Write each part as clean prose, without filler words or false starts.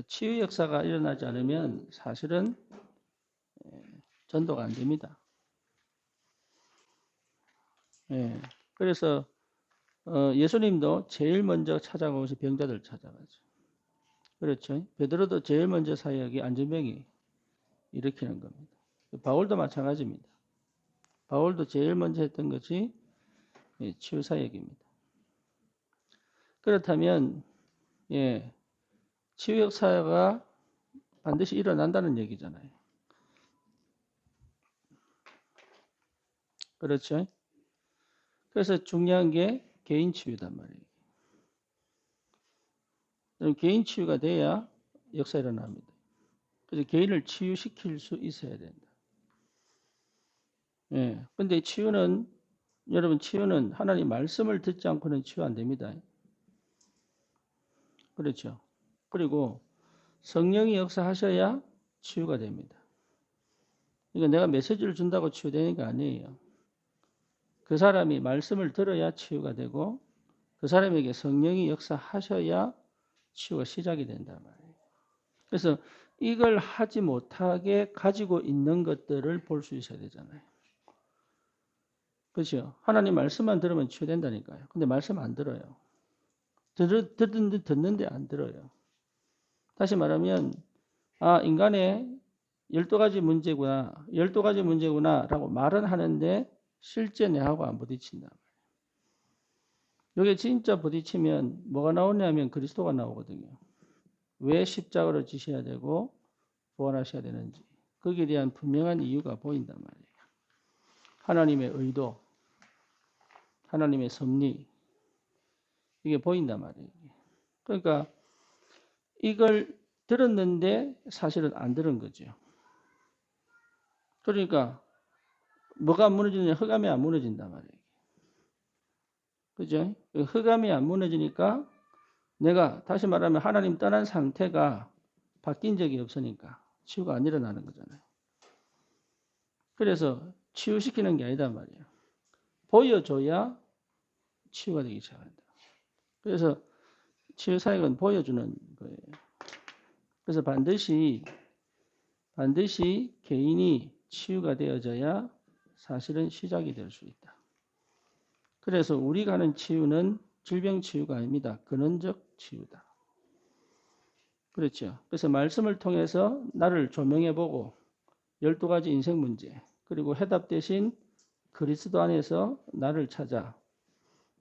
치유 역사가 일어나지 않으면 사실은 전도가 안 됩니다. 예. 그래서 예수님도 제일 먼저 찾아간 것이 병자들 찾아가죠. 그렇죠. 베드로도 제일 먼저 사역이 안전병이 일으키는 겁니다. 바울도 마찬가지입니다. 바울도 제일 먼저 했던 것이 치유 사역입니다. 그렇다면 치유 역사가 반드시 일어난다는 얘기잖아요. 그렇죠. 그래서 중요한 게 개인 치유단 말이에요. 개인 치유가 돼야 역사 일어납니다. 그래서 개인을 치유시킬 수 있어야 된다. 근데 여러분 치유는 하나님 말씀을 듣지 않고는 치유 안 됩니다. 그렇죠. 그리고 성령이 역사하셔야 치유가 됩니다. 그러니까 내가 메시지를 준다고 치유되는 게 아니에요. 그 사람이 말씀을 들어야 치유가 되고 그 사람에게 성령이 역사하셔야 치유가 시작이 된단 말이에요. 그래서 이걸 하지 못하게 가지고 있는 것들을 볼 수 있어야 되잖아요. 그렇죠. 하나님 말씀만 들으면 치유된다니까요. 근데 말씀 안 들어요. 듣는데 안 들어요. 다시 말하면 인간의 12가지 문제구나. 12가지 문제구나라고 말은 하는데 실제 내하고 안 부딪힌다. 여기 진짜 부딪히면 뭐가 나오냐면 그리스도가 나오거든요. 왜 십자가로 지셔야 되고 부활하셔야 되는지 거기에 대한 분명한 이유가 보인단 말이에요. 하나님의 의도, 하나님의 섭리 이게 보인단 말이에요. 그러니까 이걸 들었는데 사실은 안 들은 거죠. 그러니까 뭐가 무너지느냐? 흑암이 안 무너진단 말이에요. 그죠? 흑암이 안 무너지니까 내가 다시 말하면 하나님 떠난 상태가 바뀐 적이 없으니까 치유가 안 일어나는 거잖아요. 그래서 치유시키는 게 아니단 말이에요. 보여줘야 치유가 되기 시작한다. 그래서 치유 사역은 보여주는 거예요. 그래서 반드시 개인이 치유가 되어져야 사실은 시작이 될 수 있다. 그래서 우리가 하는 치유는 질병 치유가 아닙니다. 근원적 치유다. 그렇죠. 그래서 말씀을 통해서 나를 조명해보고 12가지 인생 문제 그리고 해답 대신 그리스도 안에서 나를 찾아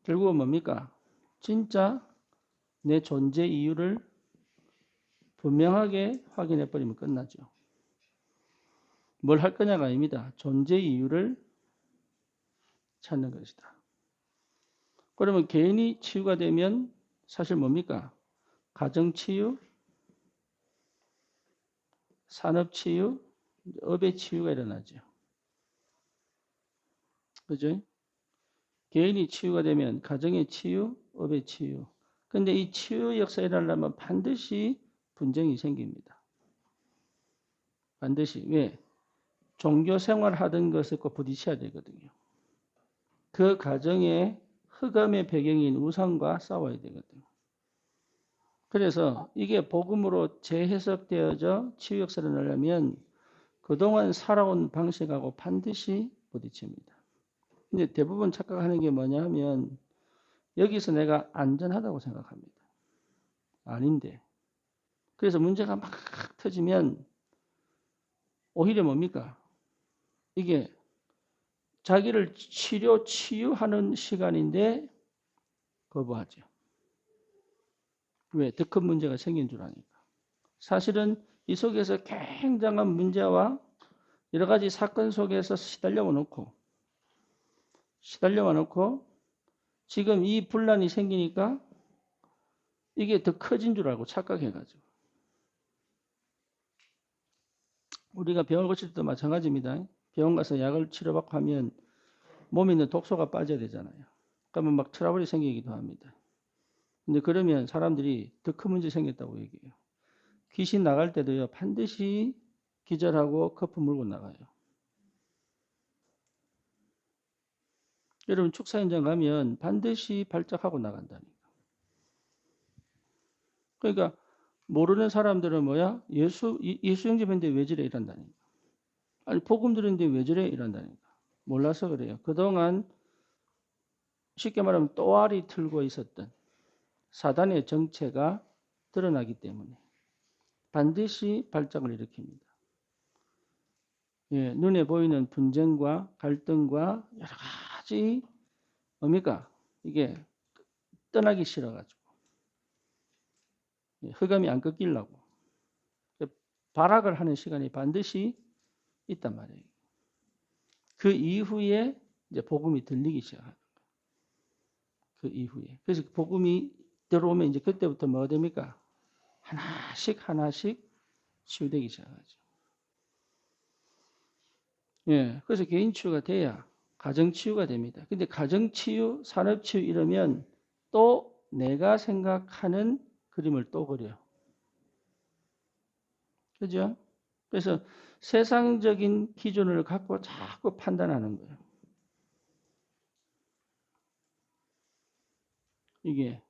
결국은 뭡니까? 진짜 내 존재 이유를 분명하게 확인해버리면 끝나죠. 뭘 할 거냐가 아닙니다. 존재 이유를 찾는 것이다. 그러면 개인이 치유가 되면 사실 뭡니까? 가정치유, 산업치유, 업의 치유가 일어나죠. 그죠? 개인이 치유가 되면 가정의 치유, 업의 치유. 근데 이 치유 역사에 일어나려면 반드시 분쟁이 생깁니다. 반드시. 왜? 종교 생활 하던 것과 부딪혀야 되거든요. 그 가정에 흑암의 배경인 우상과 싸워야 되거든요. 그래서 이게 복음으로 재해석되어져 치유 역사를 하려면 그동안 살아온 방식하고 반드시 부딪힙니다. 근데 대부분 착각하는 게 뭐냐 하면 여기서 내가 안전하다고 생각합니다. 아닌데. 그래서 문제가 막 터지면 오히려 뭡니까? 이게 자기를 치유하는 시간인데 거부하죠. 왜? 더 큰 문제가 생긴 줄 아니까. 사실은 이 속에서 굉장한 문제와 여러 가지 사건 속에서 시달려와 놓고 지금 이 분란이 생기니까 이게 더 커진 줄 알고 착각해가지고. 우리가 병을 고칠 때도 마찬가지입니다. 병원 가서 약을 치료받고 하면 몸에 있는 독소가 빠져야 되잖아요. 그러면 막 트러블이 생기기도 합니다. 근데 그러면 사람들이 더 큰 문제 생겼다고 얘기해요. 귀신 나갈 때도요, 반드시 기절하고 거품 물고 나가요. 여러분 축사 현장 가면 반드시 발작하고 나간다니까. 그러니까 모르는 사람들은 뭐야? 예수 영접했는데 왜 저래 이란다니까. 아니 복음 들었는데 왜 저래 이란다니까. 몰라서 그래요. 그동안 쉽게 말하면 또아리 틀고 있었던 사단의 정체가 드러나기 때문에 반드시 발작을 일으킵니다. 예, 눈에 보이는 분쟁과 갈등과 여러 가지 뭡니까? 이게 떠나기 싫어가지고 흑암이 안 꺾이려고 발악을 하는 시간이 반드시 있단 말이에요. 그 이후에 이제 복음이 들리기 시작합니다. 그 이후에. 그래서 복음이 들어오면 이제 그때부터 뭐가 됩니까? 하나씩 하나씩 치유되기 시작하죠. 예. 그래서 개인 치유가 돼야 가정 치유가 됩니다. 근데 가정 치유, 산업 치유 이러면 또 내가 생각하는 그림을 또 그려. 그죠? 그래서 세상적인 기준을 갖고 자꾸 판단하는 거예요. 이게.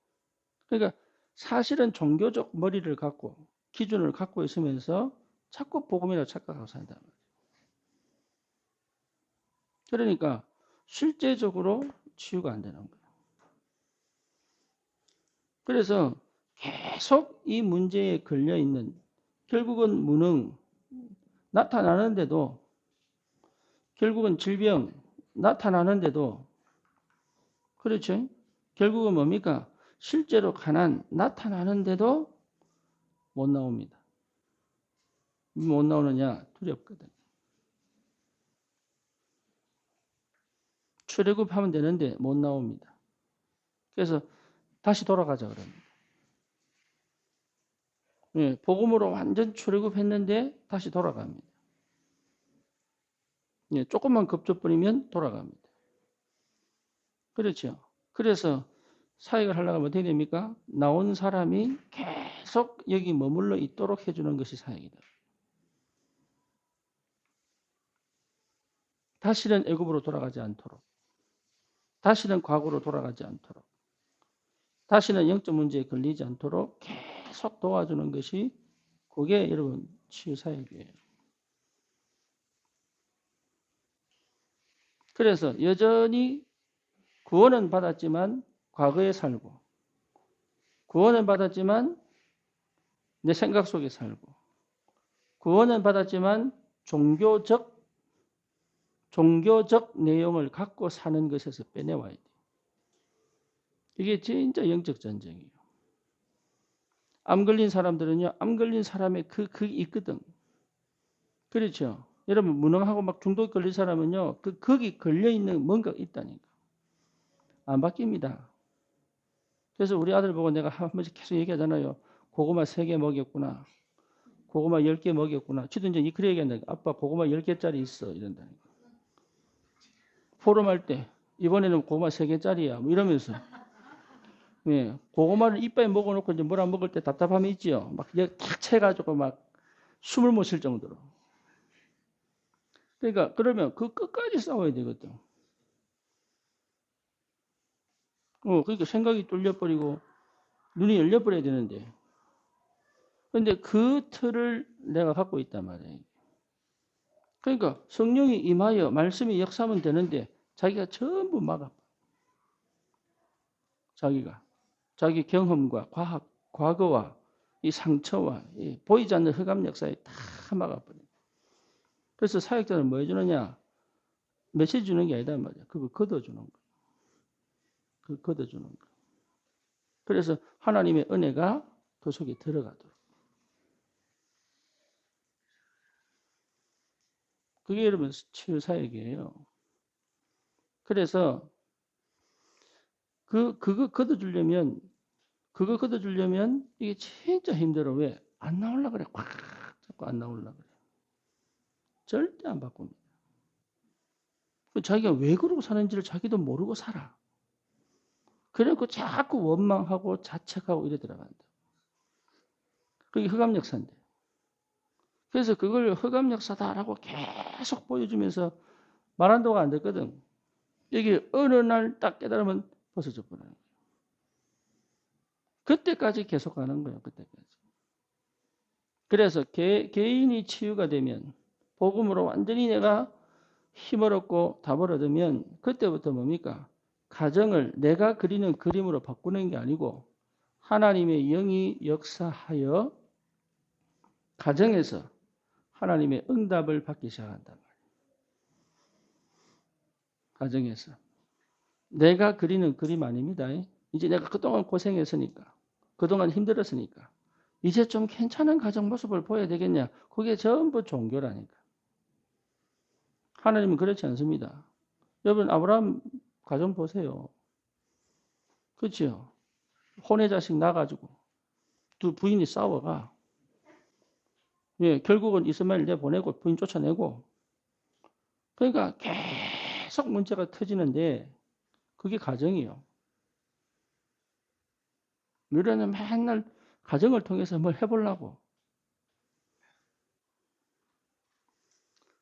그러니까 사실은 종교적 머리를 갖고 기준을 갖고 있으면서 자꾸 복음이라고 착각하고 산다. 그러니까 실제적으로 치유가 안 되는 거예요. 그래서 계속 이 문제에 걸려 있는 결국은 무능 나타나는데도 결국은 질병 나타나는데도 그렇죠. 결국은 뭡니까? 실제로 가난 나타나는데도 못 나옵니다. 못 나오느냐? 두렵거든. 출애굽하면 되는데 못 나옵니다. 그래서 다시 돌아가자 그럽니다. 예, 복음으로 완전 출애굽했는데 다시 돌아갑니다. 예, 조금만 급조뿐이면 돌아갑니다. 그렇죠. 그래서 사역을 하려고 하면 어떻게 됩니까? 나온 사람이 계속 여기 머물러 있도록 해주는 것이 사역이다. 다시는 애굽으로 돌아가지 않도록, 다시는 과거로 돌아가지 않도록, 다시는 영적 문제에 걸리지 않도록 계속 도와주는 것이 그게 여러분 치유 사역이에요. 그래서 여전히 구원은 받았지만 과거에 살고, 구원은 받았지만 내 생각 속에 살고, 구원은 받았지만 종교적 내용을 갖고 사는 것에서 빼내와야 돼. 이게 진짜 영적 전쟁이에요. 암 걸린 사람들은요, 암 걸린 사람의 그게 있거든. 그렇죠. 여러분, 무능하고 막 중독 걸린 사람은요, 거기 걸려있는 뭔가 있다니까. 안 바뀝니다. 그래서 우리 아들 보고 내가 한 번씩 계속 얘기하잖아요. 고구마 3개 먹였구나. 고구마 10개 먹였구나. 지도 이제 그래 얘기한다. 아빠 고구마 10개짜리 있어. 이런다니까. 포럼할 때, 이번에는 고구마 3개짜리야. 뭐 이러면서. 예, 고구마를 이빨에 먹어놓고 이제 뭘 안 먹을 때 답답함이 있지요. 막 탁 채가지고 막 숨을 못 쉴 정도로. 그러니까 그러면 그 끝까지 싸워야 되거든. 그러니까 생각이 뚫려버리고 눈이 열려버려야 되는데. 근데 그 틀을 내가 갖고 있단 말이에요. 그러니까 성령이 임하여 말씀이 역사하면 되는데 자기가 전부 막아. 자기 경험과 과학, 과거와 이 상처와 이 보이지 않는 흑암 역사에 다 막아버려. 그래서 사역자는 뭐 해주느냐? 메시지 주는 게 아니다 말이야. 그거 걷어주는 거. 그거 걷어주는 거. 그래서 하나님의 은혜가 그 속에 들어가도록. 그게 여러분 치유 사역이에요. 그래서 그거 걷어주려면 이게 진짜 힘들어. 왜? 안 나올라 그래. 꽉 자꾸 안 나올라 그래. 절대 안 바꿉니다. 자기가 왜 그러고 사는지를 자기도 모르고 살아. 그래놓고 자꾸 원망하고 자책하고 이래 들어간다. 그게 흑암 역사인데. 그래서 그걸 흑암 역사다라고 계속 보여주면서 말한다고가 안 됐거든. 이게 어느 날 딱 깨달으면 벗어져 버려요. 그때까지 계속 가는 거예요. 그때까지. 그래서 개인이 치유가 되면 복음으로 완전히 내가 힘을 얻고 답을 얻으면 그때부터 뭡니까? 가정을 내가 그리는 그림으로 바꾸는 게 아니고 하나님의 영이 역사하여 가정에서 하나님의 응답을 받기 시작한단 말이에요. 가정에서. 내가 그리는 그림 아닙니다. 이제 내가 그동안 고생했으니까, 그동안 힘들었으니까, 이제 좀 괜찮은 가정 모습을 보여야 되겠냐? 그게 전부 종교라니까. 하나님은 그렇지 않습니다. 여러분, 아브라함 가정 보세요. 그렇죠? 혼외 자식 나가지고 두 부인이 싸워가. 예, 결국은 이스마엘 내보내고 부인 쫓아내고. 그러니까 계속 문제가 터지는데 그게 가정이에요. 우리는 맨날 가정을 통해서 뭘 해보려고.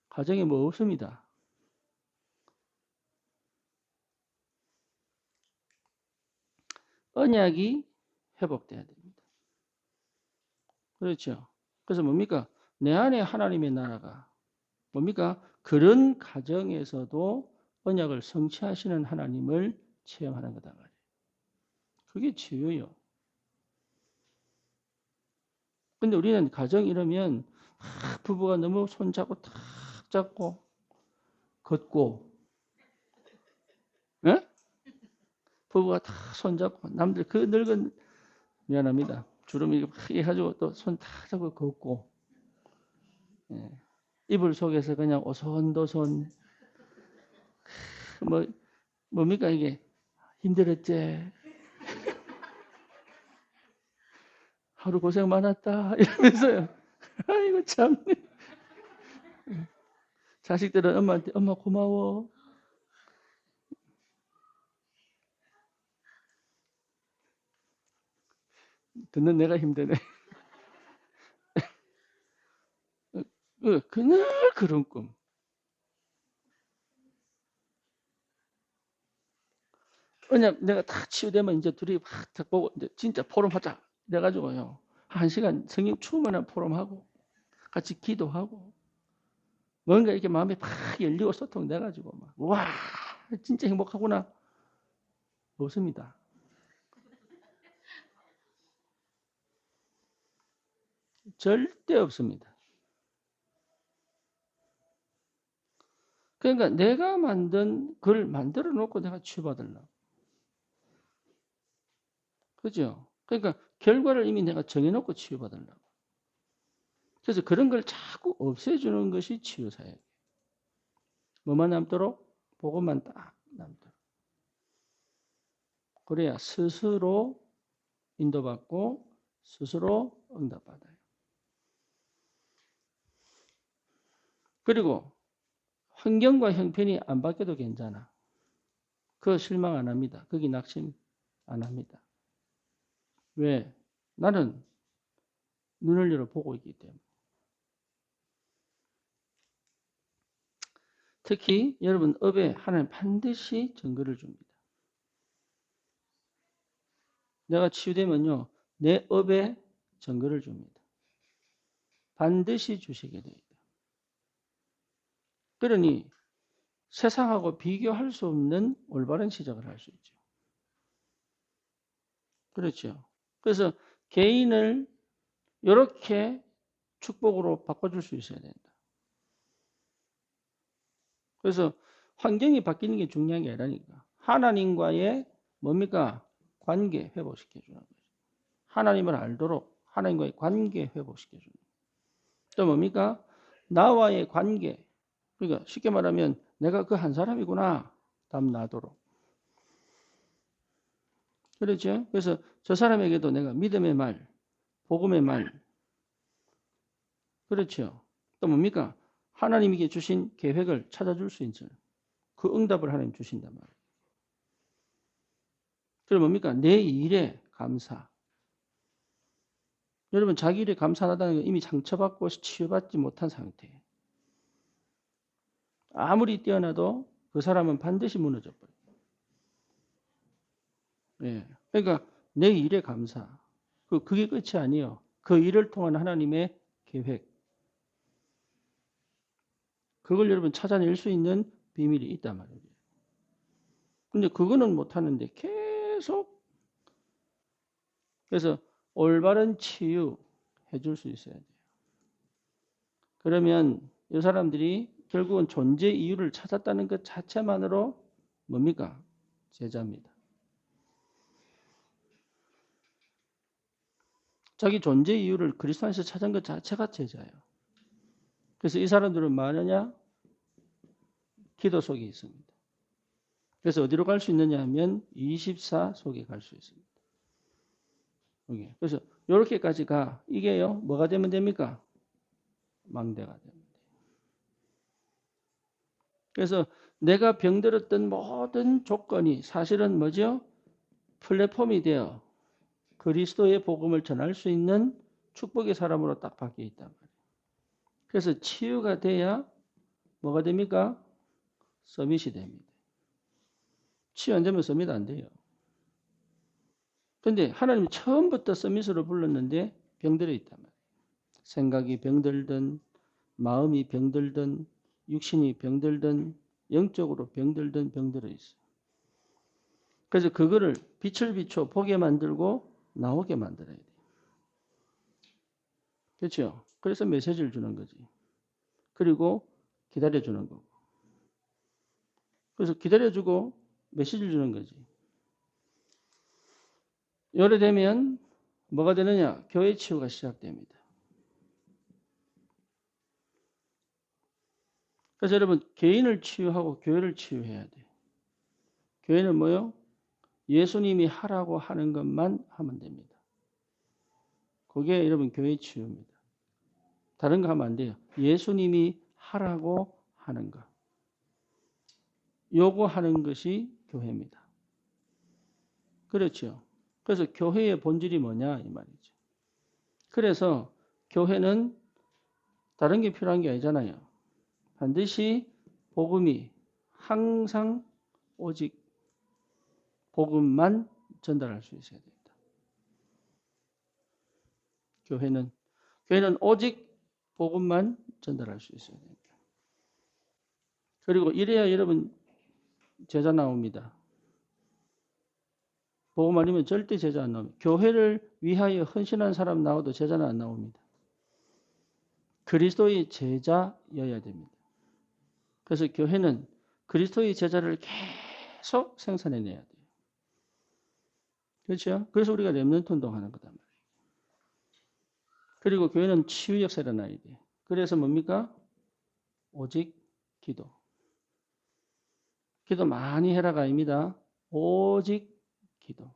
가정에 뭐 없습니다. 언약이 회복돼야 됩니다. 그렇죠. 그래서 뭡니까? 내 안에 하나님의 나라가 뭡니까? 그런 가정에서도 언약을 성취하시는 하나님을 체험하는 거다 말이에요. 그게 치유요. 근데 우리는 가정 이러면 부부가 너무 손잡고 탁 잡고 걷고, 예? 부부가 다 손잡고 남들 그 늙은 미안합니다. 주름이 막 해가지고 또 손 탁 잡고 걷고, 예. 이불 속에서 그냥 오손도손 뭐 뭡니까 이게 힘들었지. 하루 고생 많았다 이러면서요. 아이고 참. 자식들은 엄마한테 엄마 고마워. 듣는 내가 힘드네. 그날 그런 꿈. 언약 내가 다 치유되면 이제 둘이 막 보고 이제 진짜 포럼하자. 이래가지고요. 1시간 성령 충만한 포럼하고 같이 기도하고 뭔가 이렇게 마음이 팍 열리고 소통돼가지고 막 와 진짜 행복하구나. 없습니다. 절대 없습니다. 그러니까 내가 만든 글 만들어 놓고 내가 치유받으려고. 그죠? 그러니까 결과를 이미 내가 정해놓고 치유받으려고. 그래서 그런 걸 자꾸 없애주는 것이 치유사예요. 뭐만 남도록? 복음만 딱 남도록. 그래야 스스로 인도받고 스스로 응답받아요. 그리고 환경과 형편이 안 바뀌어도 괜찮아. 그거 실망 안 합니다. 거기 낙심 안 합니다. 왜? 나는 눈을 열어 보고 있기 때문에. 특히 여러분 업에 하나님 반드시 증거를 줍니다. 내가 치유되면요. 내 업에 증거를 줍니다. 반드시 주시게 돼요. 그러니 세상하고 비교할 수 없는 올바른 시작을 할 수 있죠. 그렇죠. 그래서 개인을 이렇게 축복으로 바꿔줄 수 있어야 된다. 그래서 환경이 바뀌는 게 중요한 게 아니라니까. 하나님과의 뭡니까? 관계 회복시켜주는 거죠. 하나님을 알도록 하나님과의 관계 회복시켜주는 거죠. 또 뭡니까? 나와의 관계. 그러니까 쉽게 말하면 내가 그 한 사람이구나. 답 나도록. 그렇죠? 그래서 저 사람에게도 내가 믿음의 말, 복음의 말. 그렇죠? 또 뭡니까? 하나님에게 주신 계획을 찾아줄 수 있는 그 응답을 하나님 주신단 말이에요. 그럼 뭡니까? 내 일에 감사. 여러분 자기 일에 감사하다는 건 이미 상처받고 치유받지 못한 상태예요. 아무리 뛰어나도 그 사람은 반드시 무너져 버려요. 예. 그러니까 내 일에 감사. 그게 끝이 아니에요. 그 일을 통한 하나님의 계획. 그걸 여러분 찾아낼 수 있는 비밀이 있단 말이에요. 근데 그거는 못하는데 계속. 그래서 올바른 치유 해줄 수 있어야 돼요. 그러면 이 사람들이 결국은 존재 이유를 찾았다는 것 자체만으로 뭡니까? 제자입니다. 자기 존재 이유를 그리스도 안에서 찾은 것 자체가 제자예요. 그래서 이 사람들은 뭐하느냐? 기도 속에 있습니다. 그래서 어디로 갈 수 있느냐 하면 24 속에 갈 수 있습니다. 여기. 그래서 이렇게까지 가. 이게요. 뭐가 되면 됩니까? 망대가 됩니다. 그래서 내가 병들었던 모든 조건이 사실은 뭐죠? 플랫폼이 되어 그리스도의 복음을 전할 수 있는 축복의 사람으로 딱 바뀌어 있단 말이에요. 그래서 치유가 돼야 뭐가 됩니까? 서밋이 됩니다. 치유 안 되면 서밋 안 돼요. 근데 하나님이 처음부터 서밋으로 불렀는데 병들어 있단 말이에요. 생각이 병들든 마음이 병들든 육신이 병들든 영적으로 병들든 병들어 있어요. 그래서 그거를 빛을 비춰 보게 만들고 나오게 만들어야 돼요. 그렇죠? 그래서 메시지를 주는 거지. 그리고 기다려주는 거고. 그래서 기다려주고 메시지를 주는 거지. 요래되면 뭐가 되느냐? 교회 치유가 시작됩니다. 그래서 여러분 개인을 치유하고 교회를 치유해야 돼요. 교회는 뭐요? 예수님이 하라고 하는 것만 하면 됩니다. 그게 여러분 교회 치유입니다. 다른 거 하면 안 돼요. 예수님이 하라고 하는 것. 요구하는 것이 교회입니다. 그렇죠. 그래서 교회의 본질이 뭐냐 이 말이죠. 그래서 교회는 다른 게 필요한 게 아니잖아요. 반드시 복음이 항상 오직 복음만 전달할 수 있어야 됩니다. 교회는 오직 복음만 전달할 수 있어야 됩니다. 그리고 이래야 여러분 제자 나옵니다. 복음 아니면 절대 제자 안 나옵니다. 교회를 위하여 헌신한 사람 나와도 제자는 안 나옵니다. 그리스도의 제자여야 됩니다. 그래서 교회는 그리스도의 제자를 계속 생산해내야 돼요. 그렇죠? 그래서 우리가 렘넌트 운동하는 거단 말이에요. 그리고 교회는 치유 역사를 일어나야 돼요. 그래서 뭡니까? 오직 기도. 기도 많이 해라가 아닙니다. 오직 기도.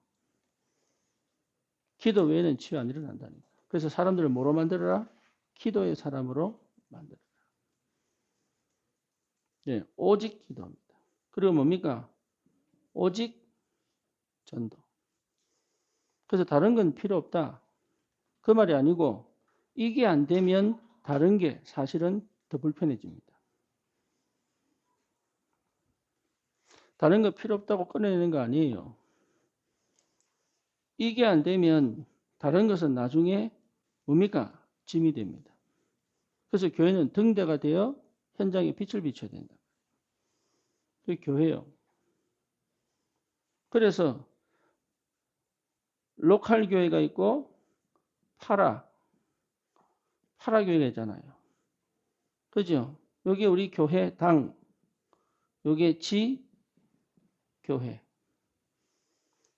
기도 외에는 치유 안 일어난다니까. 그래서 사람들을 뭐로 만들어라? 기도의 사람으로 만들어라. 네, 오직 기도입니다. 그리고 뭡니까? 오직 전도. 그래서 다른 건 필요 없다. 그 말이 아니고 이게 안 되면 다른 게 사실은 더 불편해집니다. 다른 거 필요 없다고 꺼내는 거 아니에요. 이게 안 되면 다른 것은 나중에 뭡니까? 짐이 됩니다. 그래서 교회는 등대가 되어 현장에 빛을 비춰야 된다. 그게 교회예요. 그래서 로컬 교회가 있고 파라교회가 있잖아요. 그죠? 여기 우리 교회 당, 요게 지교회.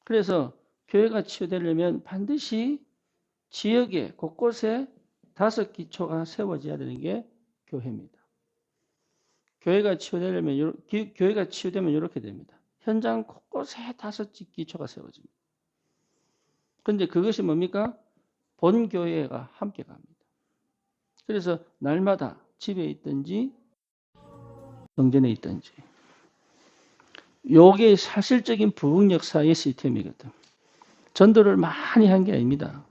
그래서 교회가 치유되려면 반드시 지역에 곳곳에 5 기초가 세워져야 되는 게 교회입니다. 교회가 치유되면 이렇게 됩니다. 현장 곳곳에 5 기초가 세워집니다. 그런데 그것이 뭡니까? 본 교회가 함께 갑니다. 그래서 날마다 집에 있든지 성전에 있든지 요게 사실적인 부흥 역사의 시스템이거든. 전도를 많이 한 게 아닙니다.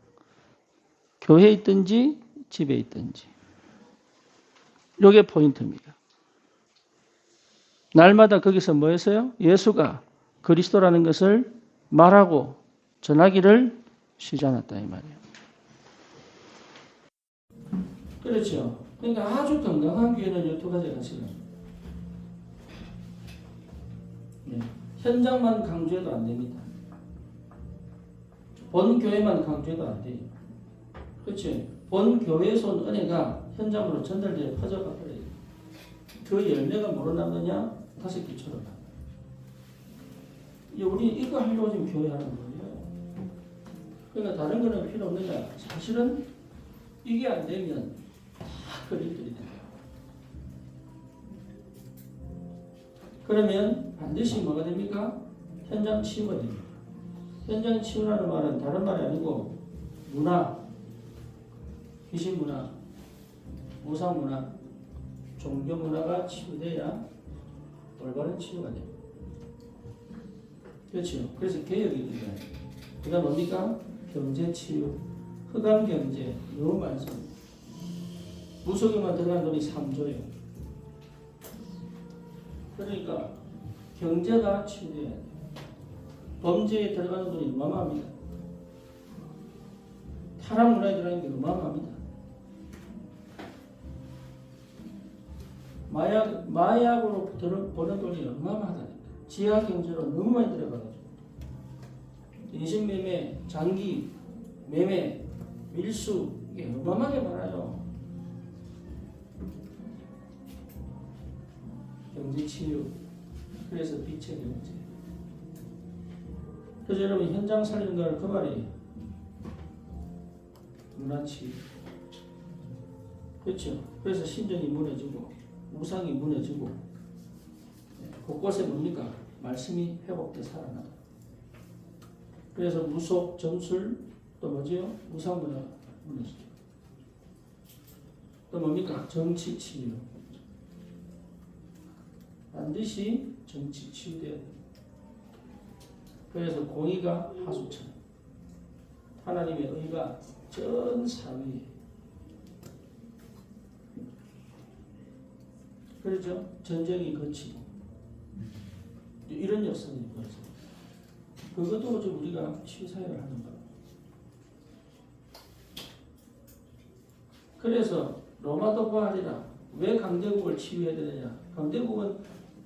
교회에 있든지 집에 있든지. 요게 포인트입니다. 날마다 거기서 뭐 했어요? 예수가 그리스도라는 것을 말하고 전하기를 쉬지 않았다 이 말이에요. 그렇죠. 그러니까 아주 건강한 교회는 이 두 가지가 같이 나요. 네. 현장만 강조해도 안 됩니다. 본 교회만 강조해도 안 돼요. 그렇지. 본 교회에서 온 은혜가 현장으로 전달되어 퍼져가 버려요. 그 열매가 뭐로 남느냐? 다섯 개처럼. 우리 이거 하려고 지금 교회 하는 거예요. 그러니까 다른 거는 필요 없느냐? 사실은 이게 안 되면 다 거리들이 돼요. 그러면 반드시 뭐가 됩니까? 현장 치유가 됩니다. 현장 치유라는 말은 다른 말이 아니고 문화, 귀신 문화, 우상 문화, 종교 문화가 치유돼야 올바른 치유가 됩니다. 그렇죠. 그래서 개혁이 필요해요. 그 다음 뭡니까? 경제 치유, 흑암 경제 너무 많습니다. 무속에만 들어간 돈이 3조예요. 그러니까 경제가 치유돼야 돼요. 범죄에 들어가는 돈이 어마어마합니다. 타락 문화에 들어가는 게 어마어마합니다. 마약으로 버는 돈이 어마어마하다니까. 지하 경제로 너무 많이 들어가가지고 인신매매, 장기, 매매, 밀수 이게 어마어마하게 많아요. 경제 치유. 그래서 빛의 경제. 그래서 여러분 현장 살리는 거는 그 말이에요. 문화 치유. 그렇죠. 그래서 신전이 무너지고 우상이 무너지고 곳곳에 뭡니까? 말씀이 회복돼 살아나다. 그래서 무속, 점술, 또 뭐지요? 우상 문화가 무너지죠. 또 뭡니까? 정치 치유. 반드시 정치 치유돼야 돼요. 그래서 공의가 하수처럼 하나님의 의가 전 사위에 그렇죠? 전쟁이 거치고 이런 역사들이 벌어져. 그것도 좀 우리가 치유사역을 하는 거예요. 그래서 로마도 부활이라 왜 강대국을 치유해야 되느냐? 강대국은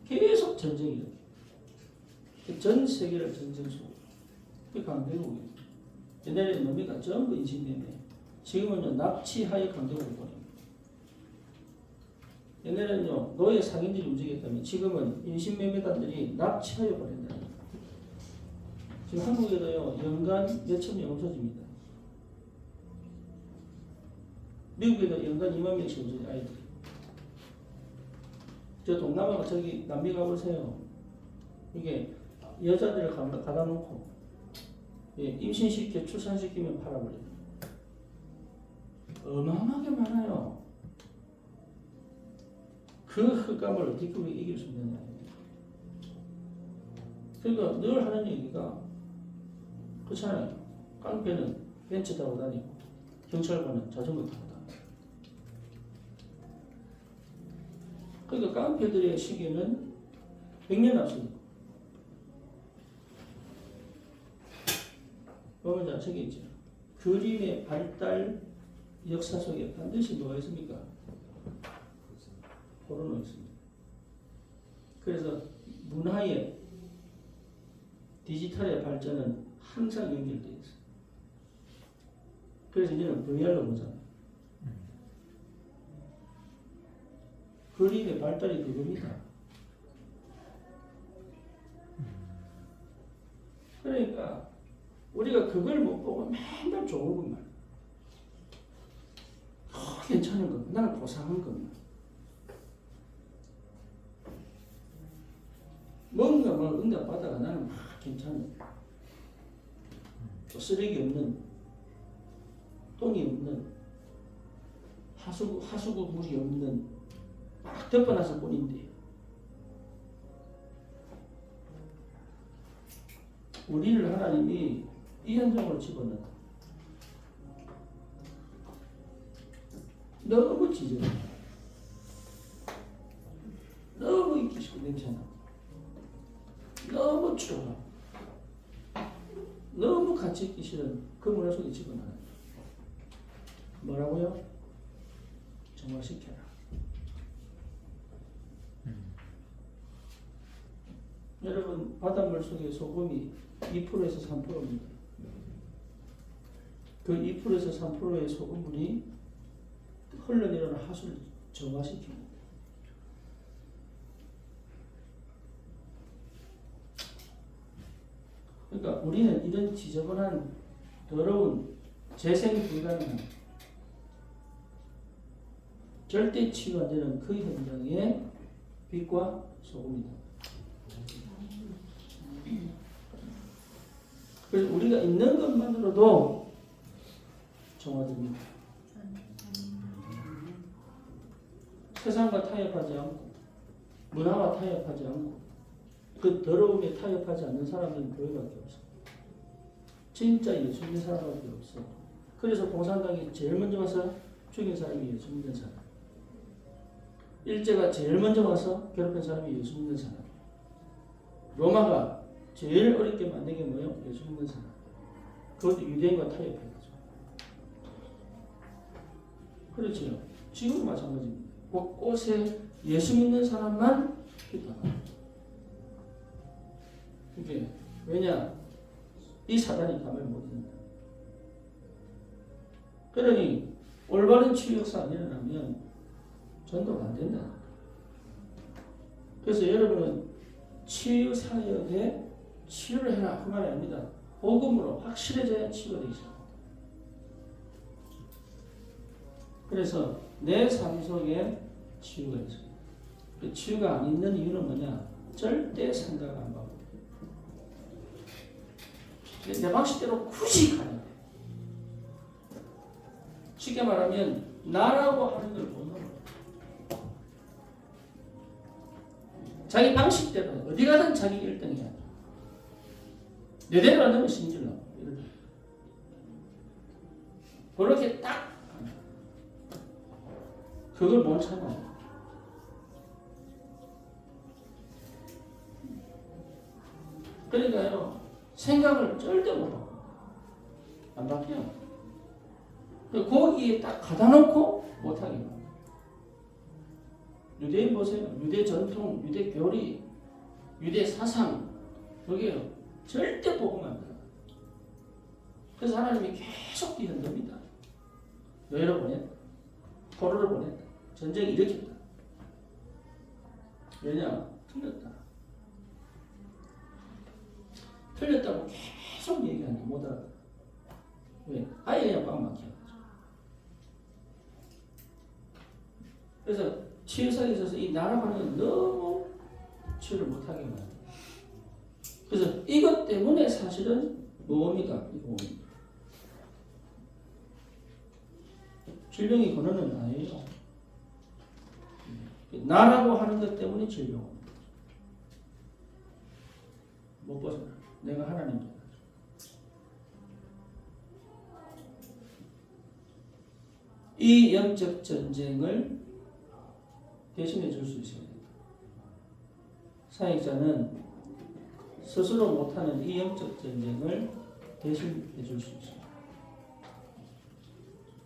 계속 전쟁이에요. 전 세계를 전쟁 속. 그게 강대국이에요. 옛날에는 뭡니까? 전부 인신매매. 지금은요 납치하에 강대국을 보냅니다. 옛날에는요 노예 상인들이 움직였다면 지금은 인신매매단들이 납치하에 보낸다. 지금 한국에도요 연간 몇천 명 없어집니다. 미국에도 연간 2만 명씩 없어져요 아이들이. 저 동남아가 저기 남미 가보세요. 이게 여자들을 가다 놓고 임신시켜 출산시키면 팔아버려요. 어마어마하게 많아요. 그 흑암을 어떻게 이길 수 있느냐. 그러니까 늘 하는 얘기가 그렇잖아요. 깡패는 벤츠 타고 다니고 경찰관은 자전거 타고 다니고. 그러니까 깡패들의 시기는 100년 앞서니까. 보면 저기 있죠. 그림의 발달 역사 속에 반드시 뭐가 있습니까? 포르노 있습니다. 그래서 문화의 디지털의 발전은 항상 연결되어 있어요. 그래서 이제는 VR로 보잖아요. 그림의 발달이 그겁니다. 그러니까 우리가 그걸 못 보고 맨날 좋은 것만 괜찮은 것 나는 고상한 것만 뭔가 막 응답받다가 나는 괜찮은 또 쓰레기 없는 똥이 없는 하수구 물이 없는 막 덮어놨을 뿐인데 우리를 하나님이 이 현장으로 집어넣어 너무 지저분해. 너무 있기 싫고 냄새나. 너무 추워. 너무 같이 있기 싫은 그 문화 속에 집어넣어요. 뭐라고요? 정화시켜라. 여러분 바닷물 속에 소금이 2%에서 3%입니다. 그 2%에서 3%의 소금물이 흘러내려오는 하수를 정화시킵니다. 그러니까 우리는 이런 지저분한 더러운 재생 불가능한 절대 치유 안 되는 그 현장에 빛과 소금이다. 그래서 우리가 있는 것만으로도 정화됩니다. 세상과 타협하지 않고 문화와 타협하지 않고 그 더러움에 타협하지 않는 사람들은 교회밖에 없어. 진짜 예수 믿는 사람밖에 없어. 그래서 공산당이 제일 먼저 와서 죽인 사람이 예수 믿는 사람. 일제가 제일 먼저 와서 괴롭힌 사람이 예수 믿는 사람. 로마가 제일 어렵게 만든 게 뭐예요? 예수 믿는 사람. 그것도 유대인과 타협해가지고. 그렇죠. 지금 마찬가지입니다. 곳곳에 예수 믿는 사람만 피타가. 이게 왜냐? 이 사단이 감을 못 이긴다. 그러니 올바른 치유 역사 안 일어나면 전도가 안 된다. 그래서 여러분은 치유 사역에 치유를 해라 그 말이 아닙니다. 복음으로 확실해져야 치유가 되기 시작합니다. 그래서 내 삶 속에 치유가 있습니다. 그 치유가 안 있는 이유는 뭐냐? 절대 생각 안 하고 내 방식대로 굳이 가야 돼. 쉽게 말하면 나라고 하는 걸 못 넘어. 자기 방식대로 어디 가든 자기 1등이야. 내대로 안 되면 신질러. 그렇게 딱 그걸 못 참아. 그러니까요 생각을 절대 못 바꿔. 안 바뀌어. 거기에 딱 가다 놓고 못하게 만들어. 유대인 보세요. 유대 전통, 유대 교리, 유대 사상 여기에요. 절대 복음 안 들어. 그래서 하나님이 계속 뒤흔듭니다. 노예로 보냈다. 포로를 보냈다. 전쟁 일으켰다. 왜냐? 틀렸다. 틀렸다고 계속 얘기하는데 못 알아듣어. 왜? 아예 그냥 꽉 막혀가지고. 그래서 치유사에 있어서 이 나라가는 너무 치유를 못하게 만들어요. 그래서 이것 때문에 사실은 뭡니까? 이거 질병이 근원은 아니에요. 나라고 하는 것 때문에 질병은 못 벗어나. 내가 하나님 줄. 이 영적 전쟁을 대신해 줄 수 있어야 됩니다. 사역자는 스스로 못하는 이 영적 전쟁을 대신해 줄 수 있어요.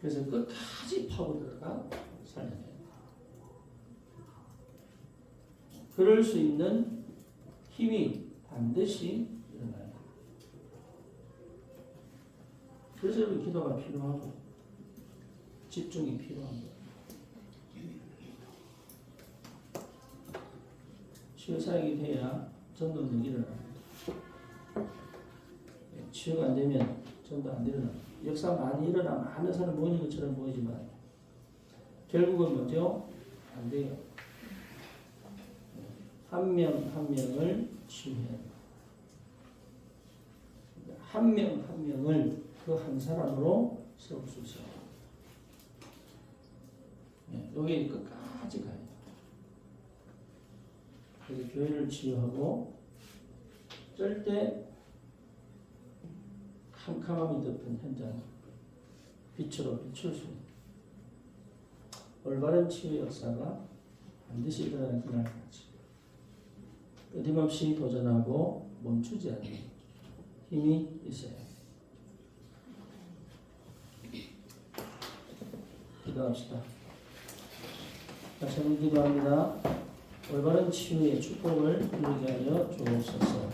그래서 끝까지 파고 들어가 살려야 돼요. 그럴 수 있는 힘이 반드시 일어나야 돼요. 그래서 여러분 기도가 필요하고 집중이 필요한 거예요. 치유 사역이 돼야 전도는 일어납니다. 치유가 안 되면 전도 안 일어납니다. 역사 많이 일어나 많은 사람 모이는 것처럼 보이지만 결국은 뭐죠? 안 돼요. 한 명 한 명을 치유해야 돼요. 한 명 한 명을 그 한 사람으로 세울 수 있어요. 여기 끝까지 가야 돼요. 그래서 교회를 치유하고 절대 캄캄함이 덮은 현장 빛으로 비출 수 있는 올바른 치유 역사가 반드시 일어나는 그날까지 끊임없이 도전하고 멈추지 않는 힘이 있어요. 기도합시다. 다시 한번 기도합니다. 올바른 치유의 축복을 누리게 하여 주옵소서.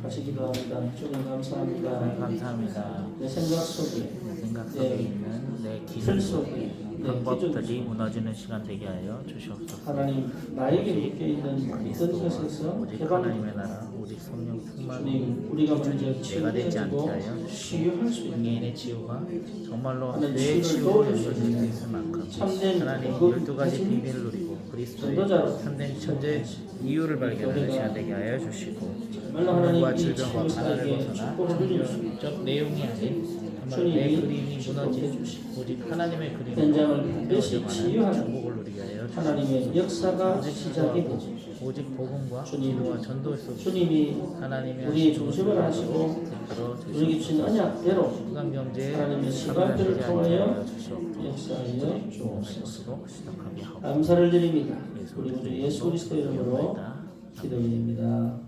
다시 기도합니다. 주님 감사합니다. 감사합니다. 내 생각 속에 내 생각 속에 있는 내 기술 틀 속에 속에 내 방법들이 기준 무너지는 시간 되게 하여 주시옵소서. 하나님 나에게 묶여 있는 모든 것에서 오직 해방 하나님의 나라, 오직 성령 충만으로 주님 우리가 먼저 내가 되지 치유되어지고 않게 하여 치유할 수 있는 개인의 치유가 정말로 하나님 내 치유를 치유로 도와줄 수 연결될 있는 수 있을 만큼 참된 하나님 그 12가지 가진 비밀을 누리고 그리스도의 전도자로 참된 천재 이유를 발견하는 우리가 시간 되게 하여 주시고 정말로 하나님 과 이 질병과 가난을 치유에게 벗어나 축복을 누릴 수 있는 적 내용이 아닌 정말 내 주님이 그림이 무너진 축복해 주시고 오직 하나님의 그림으로 현장을 반드시 치유하는 축복을 누리게 하여 주시고 하나님의 역사가 오직 시작이 기도하고 되지. 오직 복음과 주님, 기도와 전도 속에 주님이 하나님의 우리의 하시는 중심을 것을 하시고 들어 우리에게 주신 언약대로 후간 경제에 하나님의 시간들을 되지 않게 통하여 하여 주시옵소서. 역사하여 주옵소서. 것으로 시작하게 하옵소서. 감사를 드립니다. 예수 우리 그리스도 구주 예수 그리스도 이름으로 기도합니다. 기도드립니다.